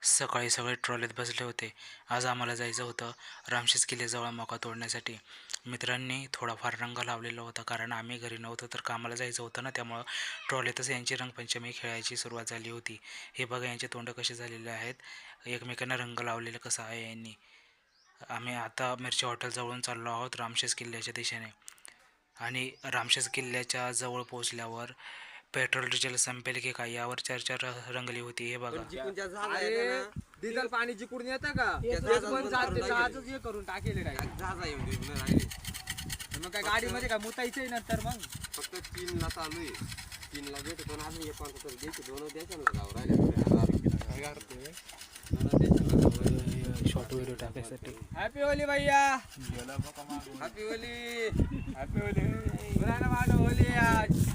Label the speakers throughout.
Speaker 1: सकाळी सगळे ट्रॉलीत बसले होते. आज आम्हाला जायचं होतं रामशेज किल्ल्याजवळ मका तोडण्यासाठी. मित्रांनी थोडाफार रंग लावलेला होता, कारण आम्ही घरी नव्हतो तर कामाला जायचं होतं ना, त्यामुळं ट्रॉलीतच यांची रंगपंचमी खेळायची सुरुवात झाली होती. हे बघा यांचे तोंड कसे झालेले आहेत, एकमेकांना रंग लावलेलं कसं आहे यांनी. आम्ही आता मिरची हॉटेलजवळून चाललो आहोत रामशेज किल्ल्याच्या दिशेने. आणि रामशेज किल्ल्याच्या जवळ पोहोचल्यावर पेट्रोल डिझेल संपेल की काय यावर चर्चा रंगली होती. हे बघा,
Speaker 2: डिझेल पाणी जिकडून येतं का पण जहाजच हे करून टाकेल मग काय गाडीमध्ये काय मुतायचंय नंतर मग
Speaker 3: फक्त 3ला चालू आहे. 3ला भेटतो ना, अजून 1 द्यायचे, 2 देशांना जाऊ राहिले.
Speaker 1: शॉर्ट व्हिडिओ टाकायसाठी.
Speaker 2: हॅपी होली भैया, हॅपी होली, हॅपी होली. पुराना होली आज.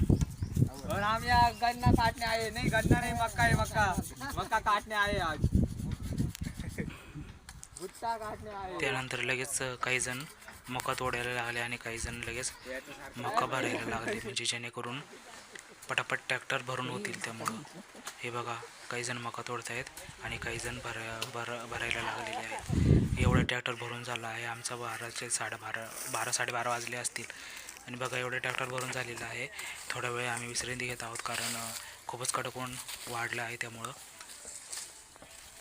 Speaker 2: और हम यहाँ गन्ना काटने आए. नहीं गन्ना नहीं, मक्का है. मक्का काटने आए आज. भुट्टा काटने आए.
Speaker 1: त्यानंतर लगेच काही जण मका तोडायला लागले आणि काही जण लगेच मका भरायला लागले, म्हणजे जेणेकरून पटापट ट्रॅक्टर भरून होतील. त्यामुळं हे बघा, काही जण मका तोडत आहेत आणि काही जण भरायला लागलेले आहेत. एवढा ट्रॅक्टर भरून झाला आहे. आमचा 12 साडेबारा वाजले असतील. आणि बघा, एवढं ट्रॅक्टर भरून झालेलं आहे. थोडा वेळ आम्ही विश्रांती घेत आहोत, कारण खूपच कडक ऊन वाढलं आहे. त्यामुळं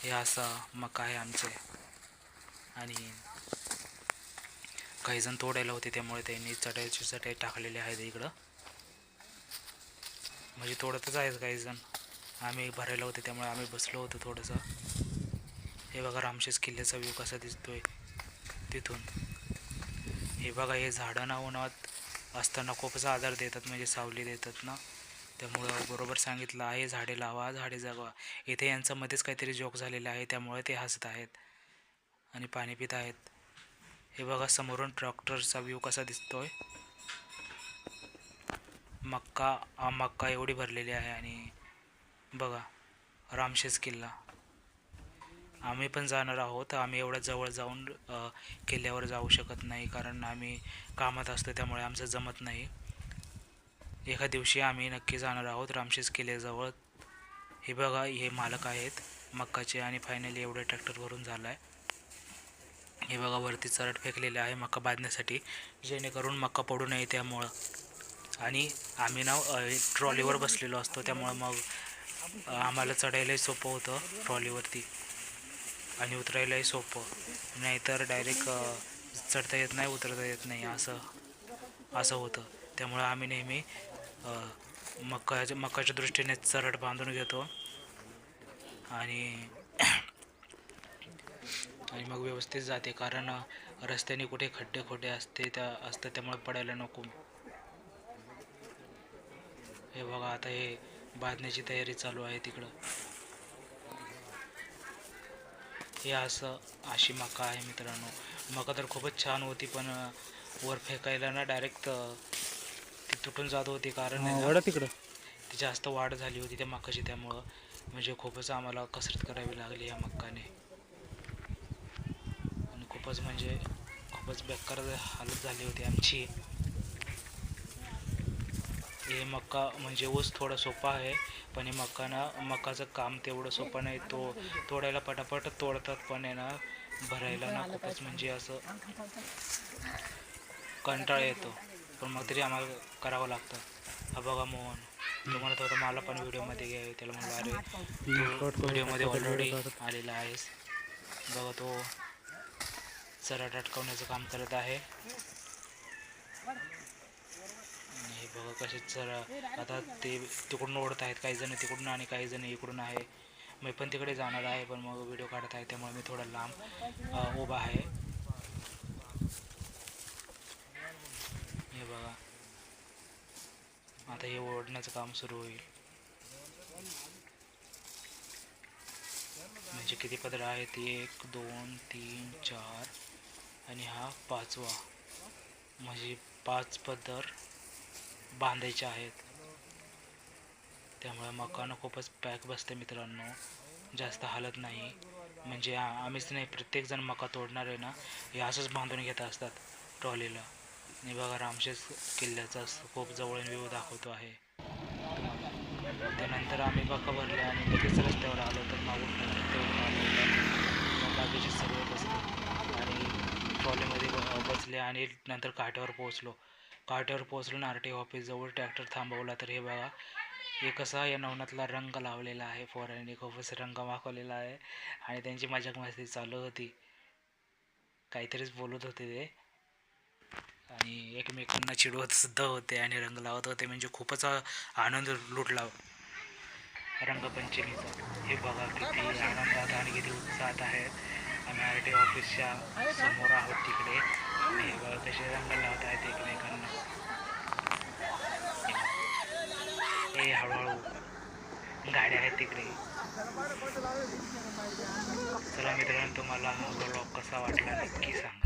Speaker 1: हे असं मका आहे आमचे. आणि काही जण तोडायला होते, त्यामुळे त्यांनी चटई टाकलेले आहेत इकडं, म्हणजे तोडतच आहेत काही जण. आम्ही भरायला होते त्यामुळे आम्ही बसलो होतो थोडंसं. हे बघा रामशेज किल्ल्याचा व्ह्यू कसा दिसतोय तिथून. हे बघा, हे झाडं ना उन्हात असताना खूपच आधार देतात, म्हणजे सावली देतात ना, त्यामुळं बरोबर सांगितलं आहे, झाडे लावा झाडे जगवा. इथे यांचं मध्येच काहीतरी जोक झालेला आहे, त्यामुळे ते हसत आहेत आणि पाणी पित आहेत. हे बघा, समोरून ट्रॅक्टरचा व्ह्यू कसा दिसतोय. मक्का एवढी भरलेली आहे. आणि बघा रामशेज किल्ला. आम्ही पण जाणार आहोत. आम्ही एवढ्या जवळ जाऊन किल्ल्यावर जाऊ शकत नाही, कारण आम्ही कामात असतो, त्यामुळे आमचं जमत नाही. एका दिवशी आम्ही नक्की जाणार आहोत रामशेज किल्ल्याजवळ. हे बघा, हे मालक आहेत मक्काचे आणि फायनली एवढं ट्रॅक्टर भरून झाला आहे. हे बघा, वरती चरट फेकलेले आहे मक्का बांधण्यासाठी, जेणेकरून मक्का पडू नये त्यामुळं. आणि आम्ही ना ट्रॉलीवर बसलेलो असतो, त्यामुळं मग आम्हाला चढायलाही सोपं होतं ट्रॉलीवरती आणि उतरायलाही सोपं. नाहीतर डायरेक्ट चढता येत नाही, उतरता येत नाही, असं होतं. त्यामुळं आम्ही नेहमी मक्काच्या दृष्टीने चरट बांधून घेतो आणि मग व्यवस्थित जाते, कारण रस्त्याने कुठे खड्डे खोटे असतं, त्यामुळे पडायला नको. हे बघा, आता हे बांधण्याची तयारी चालू आहे तिकडं. हे अशी मका आहे मित्रांनो. मका तर खूपच छान होती, पण वर फेकायला ना डायरेक्ट ती तुटून जात होती, कारण तिकडं ती जास्त वाढ झाली होती त्या मकाची, त्यामुळं म्हणजे खूपच आम्हाला कसरत करावी लागली या मक्काने. आणि खूपच बेकार हालत झाली होती आमची. हे मक्का म्हणजे ऊस थोडा सोपा आहे, पण हे मकाचं काम तेवढं सोपं नाही. तोडायला पटापट तोडतात, पण आहे ना भरायला ना खूपच म्हणजे असं कंटाळा येतो, पण मग तरी आम्हाला करावं लागतं. हा बघा मोहन, तो म्हणत होता मला पण व्हिडिओमध्ये घ्यावे. त्याला म्हणलं अरे तू व्हिडिओमध्ये ऑलरेडी आलेला आहेस. बघा, तो चराट अटकवण्याचं काम करत आहे. हे बघा कसे आता ते तिकडून ओढत आहेत, काही जण तिकडून आणि काही जण इकडून आहे. मी पण तिकडे जाणार आहे, पण मग व्हिडिओ काढत आहे, त्यामुळे मी थोडा लांब उभा आहे. हे बघा, आता हे ओढण्याचं काम सुरू होईल. म्हणजे किती पदर आहेत, 1 2 3 4 आणि हा 5वा, म्हणजे 5 पदर बांधायचे आहेत. त्यामुळे मकानं खूपच पॅक बसते मित्रांनो, जास्त हालत नाही. म्हणजे आम्हीच नाही, प्रत्येकजण मका तोडणार आहे ना, हे असंच बांधून घेत असतात ट्रॉलीला. आणि बघा, रामशेज किल्ल्याचा खूप जवळून व्ह्यू दाखवतो आहे तुम्हाला. त्यानंतर आम्ही बका भरले आणि लगेच रस्त्यावर आलो तर मागून रस्त्यावरून आलो मग बाकीचे सगळे बसले आणि ट्रॉलीमध्ये बसले आणि नंतर काट्यावर पोहोचलो. काट्यावर पोहोचलो ना RTO ऑफिसजवळ ट्रॅक्टर थांबवला. तर हे बघा, हे कसा या नवनाथला रंग लावलेला आहे, पोरांनी खूपच रंग माखवलेला आहे आणि त्यांची मजाक मस्ती चालू होती. काहीतरीच बोलत होते ते आणि एकमेकांना चिडवत सुद्धा होते आणि रंग लावत होते. म्हणजे खूपच आनंद लुटला रंगपंचमीचा. हे बघा किती आनंदात आणि किती उत्साहात आहेत. आम्ही RTO ऑफिसच्या समोर आहोत तिकडे आणि हे बघा कसे रंग लावत आहेत एकमेकांना. हे हळूहळू गाड्या आहेत तिकडे. चला मित्रांनो, तुम्हाला हा ब्लॉग कसा वाटला नक्की सांगा.